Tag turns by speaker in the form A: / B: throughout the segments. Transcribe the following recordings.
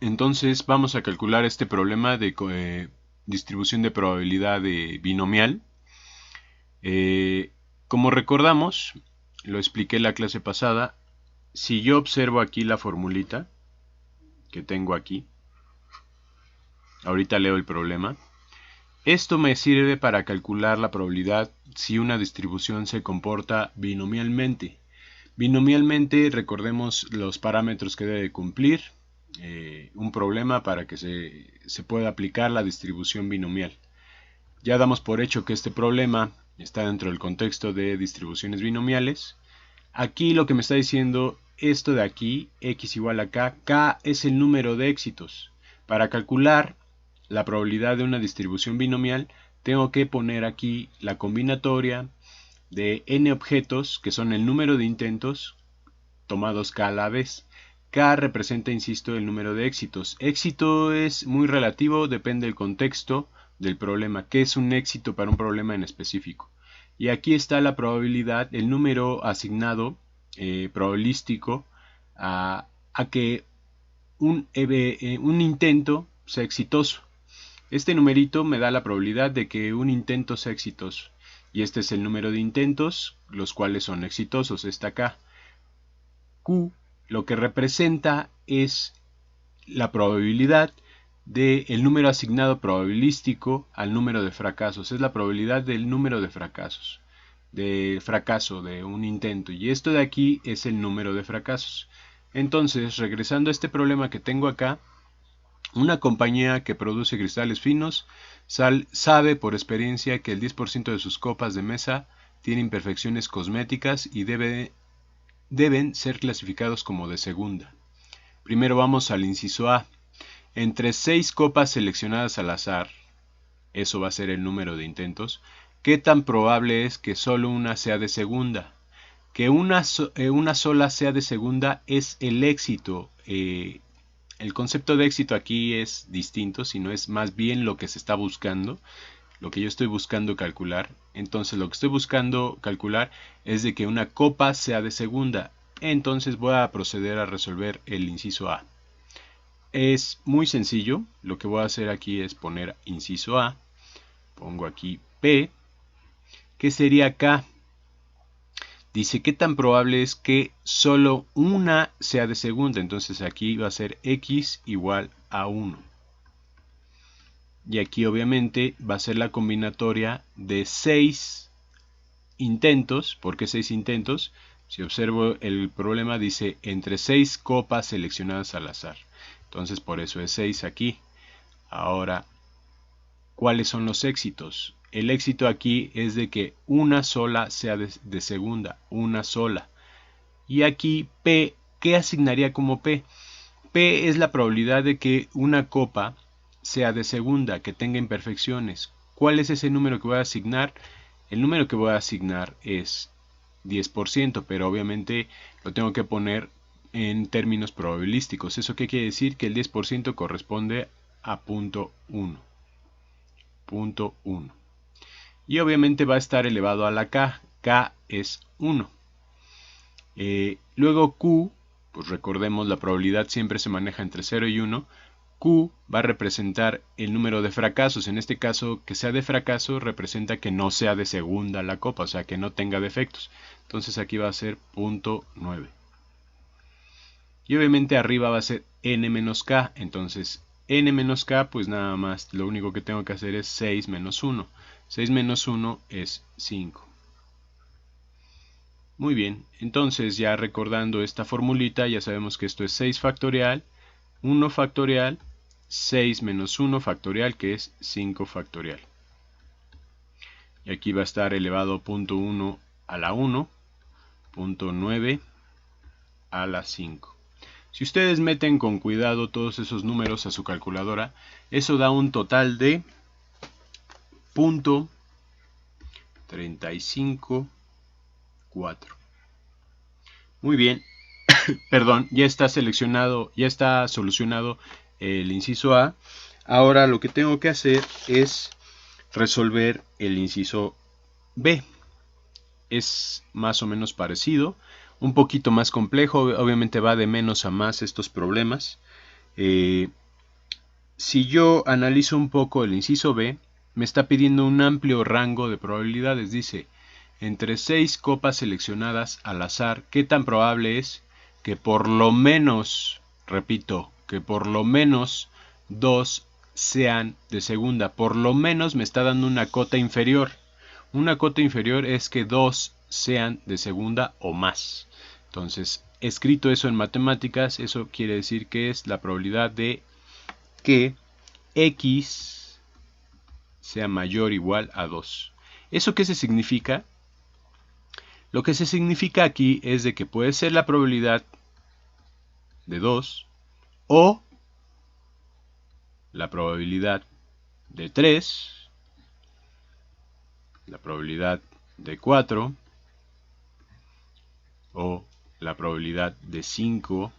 A: Entonces vamos a calcular este problema de distribución de probabilidad binomial. Como recordamos, lo expliqué en la clase pasada, si yo observo aquí la formulita que tengo aquí, ahorita leo el problema. Esto me sirve para calcular la probabilidad si una distribución se comporta binomialmente. Binomialmente, recordemos los parámetros que debe cumplir un problema para que se pueda aplicar la distribución binomial. Ya damos por hecho que este problema está dentro del contexto de distribuciones binomiales. Aquí lo que me está diciendo, esto de aquí, x igual a k, k es el número de éxitos. Para calcular la probabilidad de una distribución binomial, tengo que poner aquí la combinatoria de n objetos, que son el número de intentos, tomados k a la vez. K representa, insisto, el número de éxitos. Éxito es muy relativo, depende del contexto del problema. ¿Qué es un éxito para un problema en específico? Y aquí está la probabilidad, el número asignado probabilístico a que un intento sea exitoso. Este numerito me da la probabilidad de que un intento sea exitoso. Y este es el número de intentos, los cuales son exitosos, está acá. Q lo que representa es la probabilidad del número asignado probabilístico al número de fracasos. Es la probabilidad del número de fracasos, del fracaso de un intento. Y esto de aquí es el número de fracasos. Entonces, regresando a este problema que tengo acá, una compañía que produce cristales finos sabe por experiencia que el 10% de sus copas de mesa tiene imperfecciones cosméticas y deben ser clasificados como de segunda. Primero vamos al inciso A. Entre 6 copas seleccionadas al azar, eso va a ser el número de intentos, ¿qué tan probable es que solo una sea de segunda? Que una sola sea de segunda es el éxito. El concepto de éxito aquí es distinto, sino es más bien lo que se está buscando, lo que yo estoy buscando calcular. Entonces lo que estoy buscando calcular es de que una copa sea de segunda. Entonces voy a proceder a resolver el inciso A. Es muy sencillo, lo que voy a hacer aquí es poner inciso A, pongo aquí P, ¿qué sería K? Dice, ¿qué tan probable es que solo una sea de segunda? Entonces aquí va a ser X igual a 1. Y aquí obviamente va a ser la combinatoria de 6 intentos. ¿Por qué 6 intentos? Si observo el problema dice entre 6 copas seleccionadas al azar. Entonces por eso es 6 aquí. Ahora, ¿cuáles son los éxitos? El éxito aquí es de que una sola sea de segunda, una sola. Y aquí P, ¿qué asignaría como P? P es la probabilidad de que una copa sea de segunda, que tenga imperfecciones. ¿Cuál es ese número que voy a asignar? El número que voy a asignar es 10%, pero obviamente lo tengo que poner en términos probabilísticos. ¿Eso qué quiere decir? Que el 10% corresponde a 0.1. Y obviamente va a estar elevado a la K. K es 1. Luego Q, pues recordemos la probabilidad siempre se maneja entre 0 y 1. Q va a representar el número de fracasos. En este caso, que sea de fracaso representa que no sea de segunda la copa, o sea, que no tenga defectos. Entonces aquí va a ser 0.9. Y obviamente arriba va a ser n menos k. Entonces n menos k, pues nada más, lo único que tengo que hacer es 6 menos 1. 6 menos 1 es 5. Muy bien, entonces ya recordando esta formulita, ya sabemos que esto es 6 factorial, 1 factorial, 6 menos 1 factorial, que es 5 factorial. Y aquí va a estar elevado 0.1 a la 1, 0.9 a la 5. Si ustedes meten con cuidado todos esos números a su calculadora, eso da un total de 0.354. Muy bien, perdón, ya está seleccionado, ya está solucionado el inciso A. Ahora lo que tengo que hacer es resolver el inciso B. Es más o menos parecido, un poquito más complejo, obviamente va de menos a más estos problemas. Si yo analizo un poco el inciso B, me está pidiendo un amplio rango de probabilidades. Dice, entre 6 copas seleccionadas al azar, ¿qué tan probable es que por lo menos, repito, que por lo menos 2 sean de segunda? Por lo menos me está dando una cota inferior. Una cota inferior es que 2 sean de segunda o más. Entonces, escrito eso en matemáticas, eso quiere decir que es la probabilidad de que x sea mayor o igual a 2. ¿Eso qué se significa? Lo que se significa aquí es de que puede ser la probabilidad de 2 o la probabilidad de 3, la probabilidad de 4 o la probabilidad de 5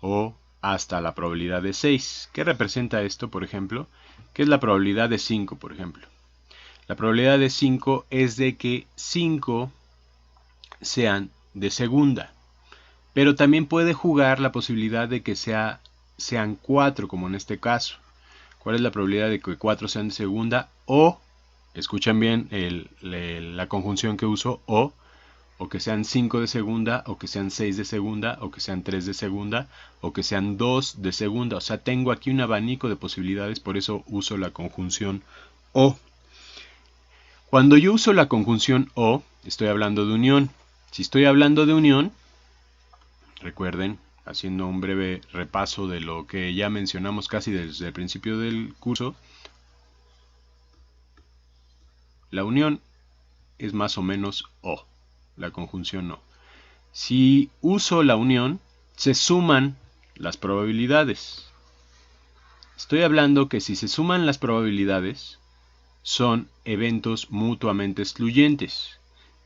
A: o hasta la probabilidad de 6. ¿Qué representa esto, por ejemplo? ¿Qué es la probabilidad de 5, por ejemplo? La probabilidad de 5 es de que 5 sean de segunda. Pero también puede jugar la posibilidad de que sean 4, como en este caso. ¿Cuál es la probabilidad de que 4 sean de segunda? O, escuchan bien la conjunción que uso, o que sean 5 de segunda, o que sean 6 de segunda, o que sean 3 de segunda, o que sean 2 de segunda. O sea, tengo aquí un abanico de posibilidades, por eso uso la conjunción o. Cuando yo uso la conjunción o, estoy hablando de unión. Si estoy hablando de unión, recuerden, haciendo un breve repaso de lo que ya mencionamos casi desde el principio del curso, la unión es más o menos o, la conjunción no. Si uso la unión, se suman las probabilidades. Estoy hablando que si se suman las probabilidades, son eventos mutuamente excluyentes.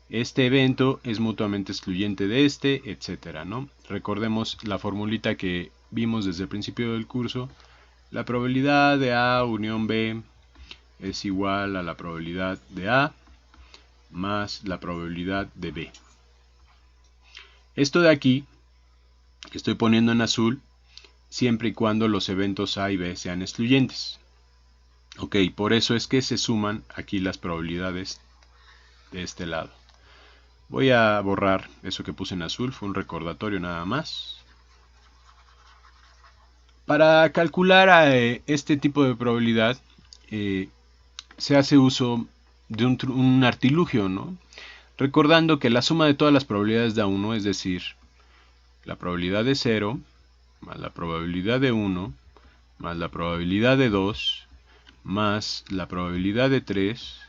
A: Este evento es mutuamente excluyente de este, etcétera, ¿no? Recordemos la formulita que vimos desde el principio del curso. La probabilidad de A unión B es igual a la probabilidad de A más la probabilidad de B. Esto de aquí, que estoy poniendo en azul, siempre y cuando los eventos A y B sean excluyentes. Ok, por eso es que se suman aquí las probabilidades de este lado. Voy a borrar eso que puse en azul, fue un recordatorio nada más. Para calcular este tipo de probabilidad se hace uso de un artilugio, ¿no? Recordando que la suma de todas las probabilidades da 1, es decir, la probabilidad de 0 más la probabilidad de 1 más la probabilidad de 2 más la probabilidad de 3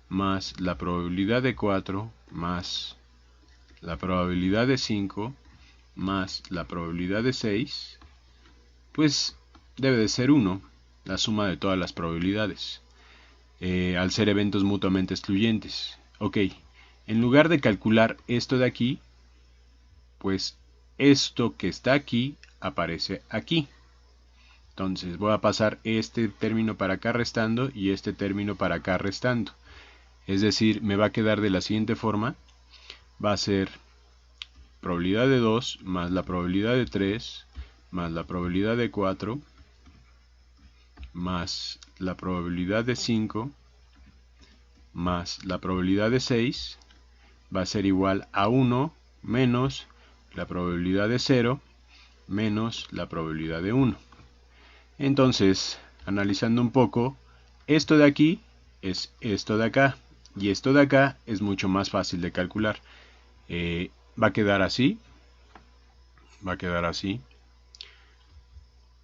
A: más la probabilidad de 4 más la probabilidad de 5 más la probabilidad de 6, pues debe de ser 1, la suma de todas las probabilidades, al ser eventos mutuamente excluyentes. Ok, en lugar de calcular esto de aquí, pues esto que está aquí aparece aquí. Entonces voy a pasar este término para acá restando y este término para acá restando. Es decir, me va a quedar de la siguiente forma. Va a ser probabilidad de 2 más la probabilidad de 3 más la probabilidad de 4 más la probabilidad de 5 más la probabilidad de 6 va a ser igual a 1 menos la probabilidad de 0 menos la probabilidad de 1. Entonces, analizando un poco, esto de aquí es esto de acá y esto de acá es mucho más fácil de calcular. Va a quedar así.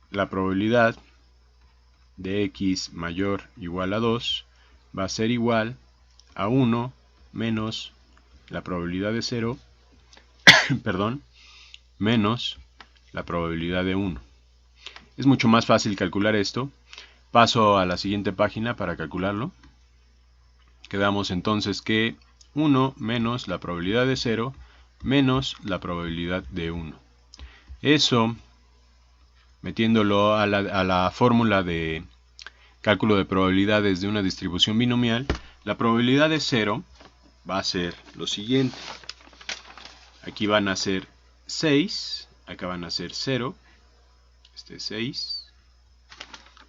A: La probabilidad de x mayor o igual a 2 va a ser igual a 1 menos la probabilidad de 0, perdón, menos la probabilidad de 1. Es mucho más fácil calcular esto. Paso a la siguiente página para calcularlo. Quedamos entonces que 1 menos la probabilidad de 0 menos la probabilidad de 1. Eso, metiéndolo a la fórmula de cálculo de probabilidades de una distribución binomial, la probabilidad de 0 va a ser lo siguiente. Aquí van a ser 6, acá van a ser 0, este es 6,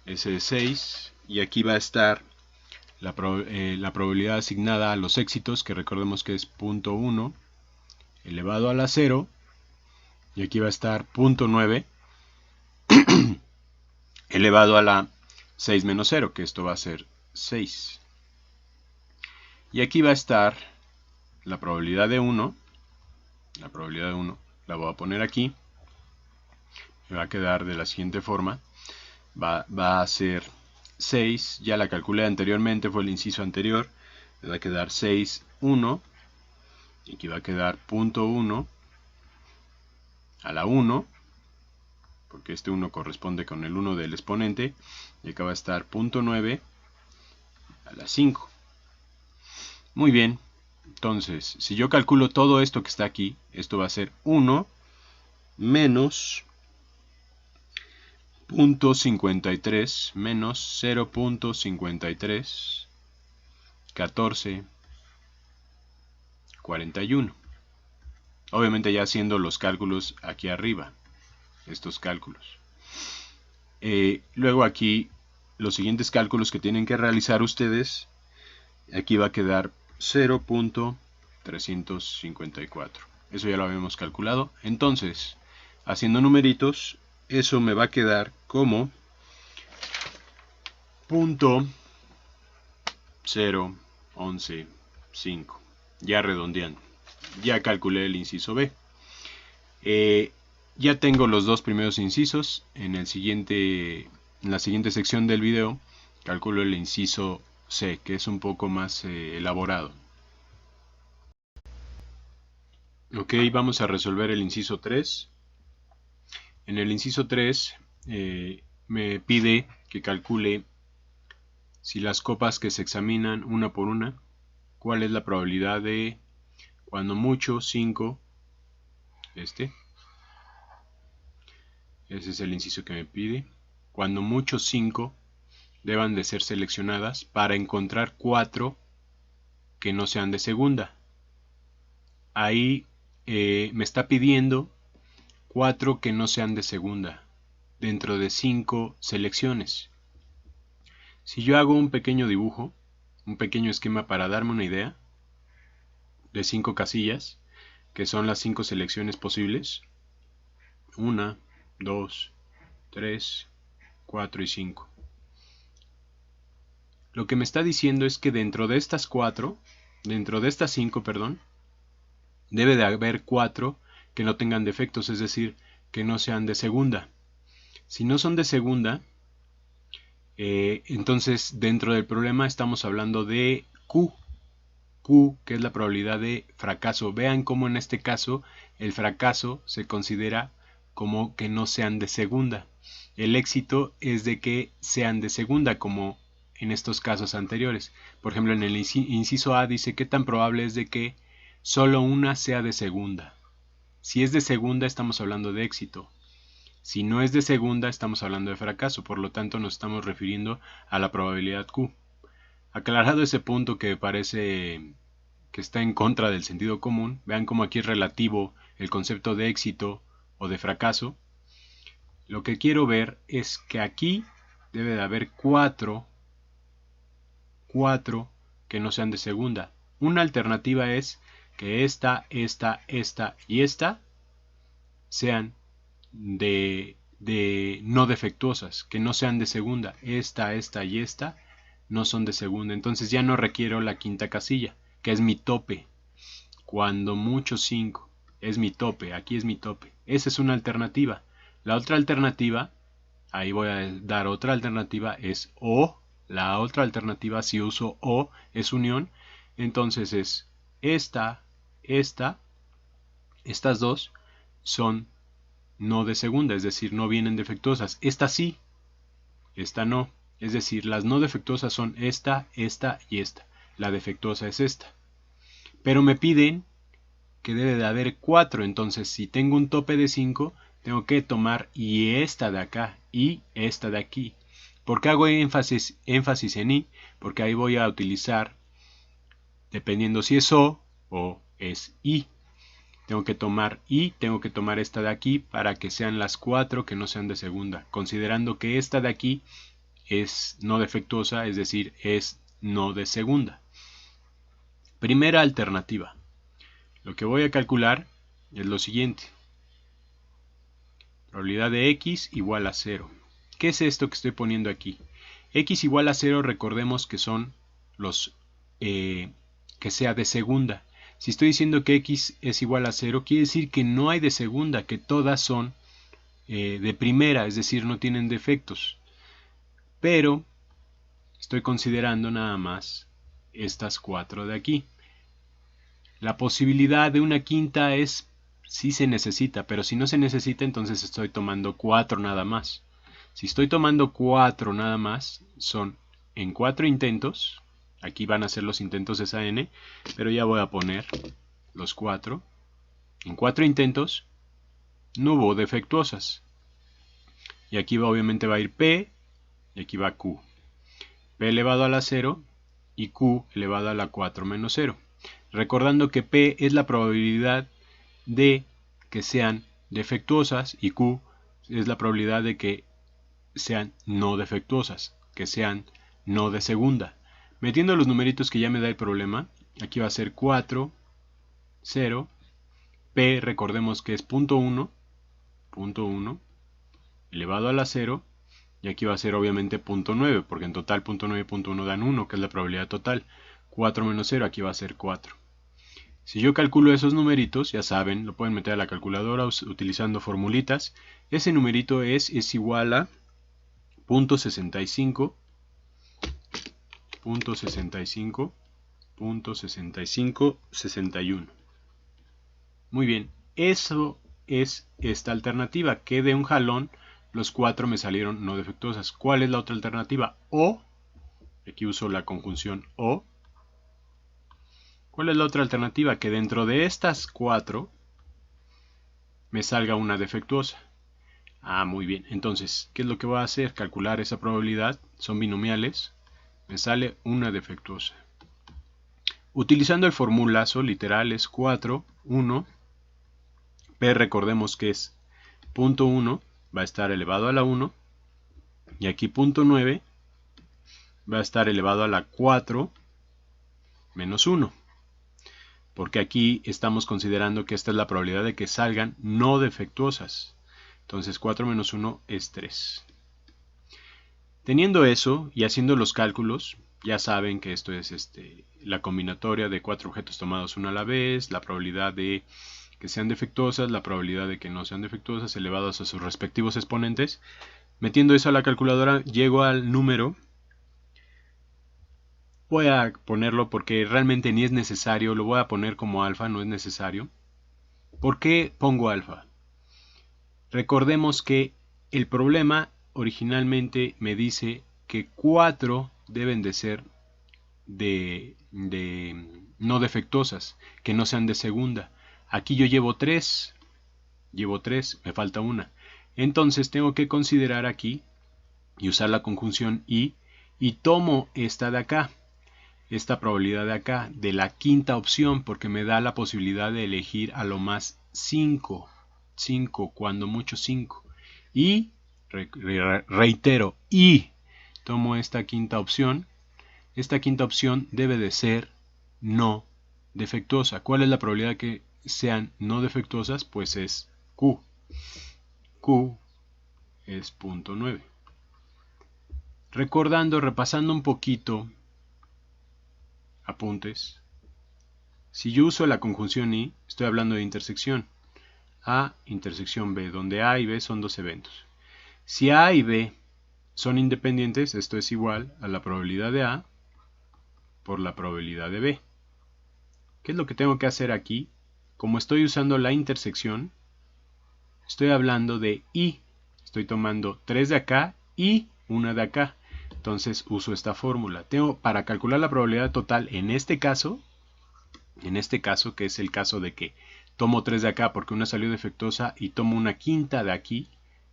A: ese es 6, y aquí va a estar la probabilidad asignada a los éxitos, que recordemos que es 0.1 elevado a la 0, y aquí va a estar 0.9 elevado a la 6 menos 0, que esto va a ser 6. Y aquí va a estar la probabilidad de 1, la voy a poner aquí, me va a quedar de la siguiente forma, va a ser 6, ya la calculé anteriormente, fue el inciso anterior, me va a quedar 6, 1, y aquí va a quedar 0.1 a la 1, porque este 1 corresponde con el 1 del exponente, y acá va a estar 0.9 a la 5. Muy bien, entonces, si yo calculo todo esto que está aquí, esto va a ser 1 menos 0.53 menos 0.53 14 41. Obviamente ya haciendo los cálculos aquí arriba, estos cálculos. Luego aquí los siguientes cálculos que tienen que realizar ustedes, aquí va a quedar 0.354. Eso ya lo habíamos calculado. Entonces, haciendo numeritos, eso me va a quedar como 0.0115. Ya redondeando. Ya calculé el inciso B. Ya tengo los dos primeros incisos. En la siguiente sección del video calculo el inciso C, que es un poco más elaborado. Ok, vamos a resolver el inciso 3. En el inciso 3 me pide que calcule si las copas que se examinan una por una, cuál es la probabilidad de, cuando mucho, 5, ese es el inciso que me pide, cuando mucho 5 deban de ser seleccionadas para encontrar 4 que no sean de segunda. Ahí me está pidiendo 4 que no sean de segunda dentro de 5 selecciones. Si yo hago un pequeño dibujo, un pequeño esquema para darme una idea de 5 casillas, que son las 5 selecciones posibles, 1, 2, 3, 4 y 5. Lo que me está diciendo es que dentro de estas 5, debe de haber 4 que no tengan defectos, es decir, que no sean de segunda. Si no son de segunda, entonces dentro del problema estamos hablando de Q, que es la probabilidad de fracaso. Vean cómo en este caso el fracaso se considera como que no sean de segunda. El éxito es de que sean de segunda, como en estos casos anteriores. Por ejemplo, en el inciso A dice qué tan probable es de que solo una sea de segunda. Si es de segunda, estamos hablando de éxito. Si no es de segunda, estamos hablando de fracaso. Por lo tanto, nos estamos refiriendo a la probabilidad Q. Aclarado ese punto que parece que está en contra del sentido común, vean cómo aquí es relativo el concepto de éxito o de fracaso. Lo que quiero ver es que aquí debe de haber 4 que no sean de segunda. Una alternativa es que esta y esta sean de no defectuosas, que no sean de segunda. Esta y esta no son de segunda. Entonces ya no requiero la quinta casilla, que es mi tope. Cuando mucho 5 es mi tope, aquí es mi tope. Esa es una alternativa. La otra alternativa, ahí voy a dar otra alternativa, es O. La otra alternativa, si uso O, es unión. Entonces es estas dos son no de segunda, es decir, no vienen defectuosas. Esta sí, esta no. Es decir, las no defectuosas son esta y esta. La defectuosa es esta. Pero me piden que debe de haber 4, entonces si tengo un tope de 5, tengo que tomar y esta de acá y esta de aquí. ¿Por qué hago énfasis en I? Porque ahí voy a utilizar, dependiendo si es O es I. tengo que tomar esta de aquí para que sean las 4 que no sean de segunda, considerando que esta de aquí es no defectuosa, es decir, es no de segunda. Primera alternativa. Lo que voy a calcular es lo siguiente. Probabilidad de x igual a 0. ¿Qué es esto que estoy poniendo aquí? X igual a 0, recordemos que son los que sea de segunda. Si estoy diciendo que x es igual a 0, quiere decir que no hay de segunda, que todas son de primera, es decir, no tienen defectos. Pero estoy considerando nada más estas 4 de aquí. La posibilidad de una quinta es si se necesita, pero si no se necesita, entonces estoy tomando 4 nada más. Si estoy tomando 4 nada más, son en 4 intentos. Aquí van a ser los intentos de esa n, pero ya voy a poner los 4. En 4 intentos no hubo defectuosas. Y aquí obviamente va a ir P, y aquí va Q. P elevado a la 0 y Q elevado a la 4 menos 0. Recordando que P es la probabilidad de que sean defectuosas y Q es la probabilidad de que sean no defectuosas, que sean no de segunda. Metiendo los numeritos que ya me da el problema, aquí va a ser 4, 0, P recordemos que es 0.1, elevado a la 0, y aquí va a ser obviamente 0.9, porque en total 0.9 y 0.1 dan 1, que es la probabilidad total. 4 menos 0, aquí va a ser 4. Si yo calculo esos numeritos, ya saben, lo pueden meter a la calculadora utilizando formulitas. Ese numerito es igual a 0.65, 0.61. Muy bien, eso es esta alternativa, que de un jalón los 4 me salieron no defectuosas. ¿Cuál es la otra alternativa? O, aquí uso la conjunción o. ¿Cuál es la otra alternativa? Que dentro de estas 4 me salga una defectuosa. Ah, muy bien. Entonces, ¿qué es lo que voy a hacer? Calcular esa probabilidad. Son binomiales. Me sale una defectuosa. Utilizando el formulazo literal es 4, 1. P recordemos que es 0.1. Va a estar elevado a la 1. Y aquí 0.9 va a estar elevado a la 4 menos 1. Porque aquí estamos considerando que esta es la probabilidad de que salgan no defectuosas. Entonces 4 menos 1 es 3. Teniendo eso y haciendo los cálculos, ya saben que esto es la combinatoria de 4 objetos tomados uno a la vez, la probabilidad de que sean defectuosas, la probabilidad de que no sean defectuosas, elevadas a sus respectivos exponentes. Metiendo eso a la calculadora, llego al número. Voy a ponerlo porque realmente ni es necesario, lo voy a poner como alfa, no es necesario. ¿Por qué pongo alfa? Recordemos que el problema originalmente me dice que 4 deben de ser de no defectuosas, que no sean de segunda. Aquí yo llevo 3, me falta una. Entonces tengo que considerar aquí y usar la conjunción y tomo esta de acá. Esta probabilidad de acá, de la quinta opción, porque me da la posibilidad de elegir a lo más 5, cuando mucho 5. Y, reitero, y tomo esta quinta opción. Esta quinta opción debe de ser no defectuosa. ¿Cuál es la probabilidad de que sean no defectuosas? Pues es Q. Q es 0.9. Recordando, repasando un poquito apuntes. Si yo uso la conjunción y, estoy hablando de intersección. A intersección B, donde A y B son dos eventos. Si A y B son independientes, esto es igual a la probabilidad de A por la probabilidad de B. ¿Qué es lo que tengo que hacer aquí? Como estoy usando la intersección, estoy hablando de y. Estoy tomando 3 de acá y 1 de acá. Entonces uso esta fórmula. Tengo para calcular la probabilidad total en este caso, que es el caso de que tomo 3 de acá porque una salió defectuosa y tomo una quinta de aquí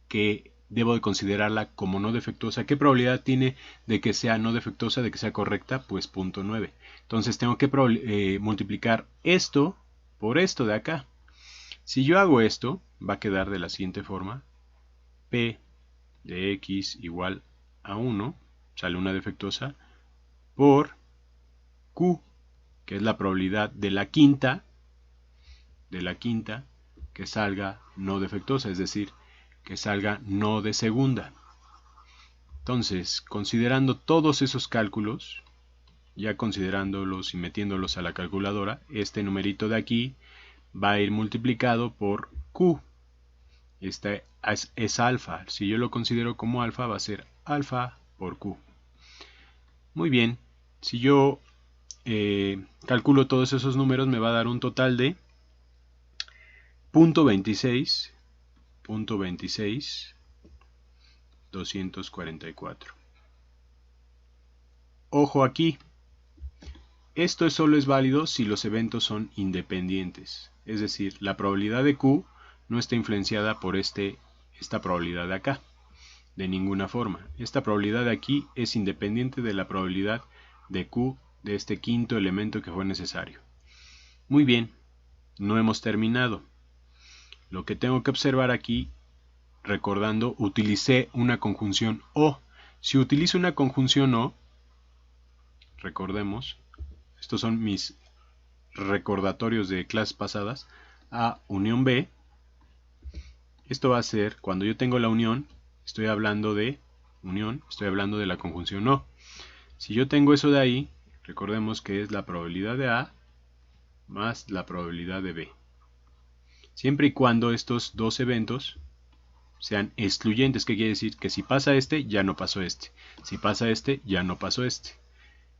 A: que debo de considerarla como no defectuosa. ¿Qué probabilidad tiene de que sea no defectuosa, de que sea correcta? Pues 0.9. Entonces tengo que multiplicar esto por esto de acá. Si yo hago esto, va a quedar de la siguiente forma. P de x igual a 1, sale una defectuosa, por Q, que es la probabilidad de la quinta que salga no defectuosa, es decir, que salga no de segunda. Entonces, considerando todos esos cálculos, ya considerándolos y metiéndolos a la calculadora, este numerito de aquí va a ir multiplicado por Q. Este es alfa. Si yo lo considero como alfa, va a ser alfa por Q. Muy bien. Si yo calculo todos esos números, me va a dar un total de 0.26, 244. Ojo aquí. Esto solo es válido si los eventos son independientes. Es decir, la probabilidad de Q no está influenciada por esta probabilidad de acá. De ninguna forma. Esta probabilidad de aquí es independiente de la probabilidad de Q de este quinto elemento que fue necesario. Muy bien, no hemos terminado. Lo que tengo que observar aquí, recordando, utilicé una conjunción O. Si utilizo una conjunción O, recordemos, estos son mis recordatorios de clases pasadas, A unión B. Esto va a ser, cuando yo tengo la unión, estoy hablando de la conjunción O. Si yo tengo eso de ahí, recordemos que es la probabilidad de A más la probabilidad de B. Siempre y cuando estos dos eventos sean excluyentes, ¿qué quiere decir? Que si pasa este, ya no pasó este. Si pasa este, ya no pasó este.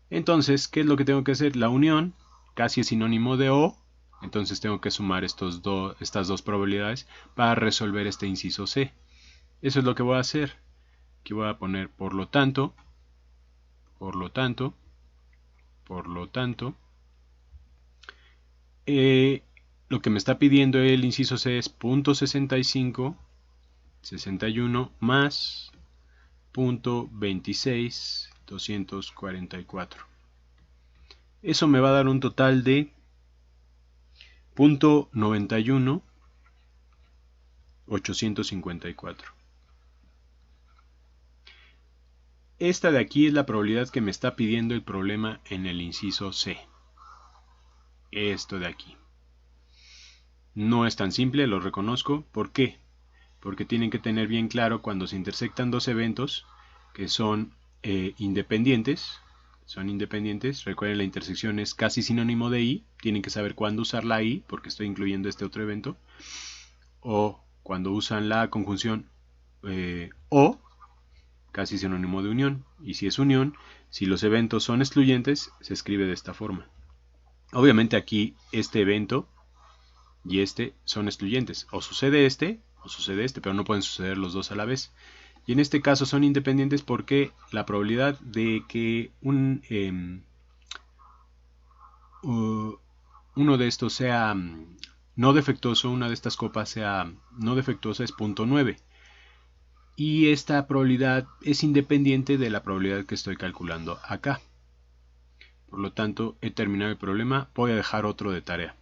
A: Entonces, ¿qué es lo que tengo que hacer? La unión casi es sinónimo de O, entonces tengo que sumar estas dos probabilidades para resolver este inciso C. Eso es lo que voy a hacer. Aquí voy a poner por lo tanto, lo que me está pidiendo el inciso C es 0.65, 61 más 0.26, 244. Eso me va a dar un total de 0.91, 854. Esta de aquí es la probabilidad que me está pidiendo el problema en el inciso C. Esto de aquí. No es tan simple, lo reconozco. ¿Por qué? Porque tienen que tener bien claro cuando se intersectan dos eventos que son independientes. Recuerden, la intersección es casi sinónimo de I. Tienen que saber cuándo usar la I, porque estoy incluyendo este otro evento. O cuando usan la conjunción O, casi sinónimo de unión. Y si es unión, si los eventos son excluyentes, se escribe de esta forma. Obviamente aquí este evento y este son excluyentes. O sucede este, pero no pueden suceder los dos a la vez. Y en este caso son independientes porque la probabilidad de que uno de estos sea no defectuoso, una de estas copas sea no defectuosa es 0.9. Y esta probabilidad es independiente de la probabilidad que estoy calculando acá. Por lo tanto, he terminado el problema. Voy a dejar otro de tarea.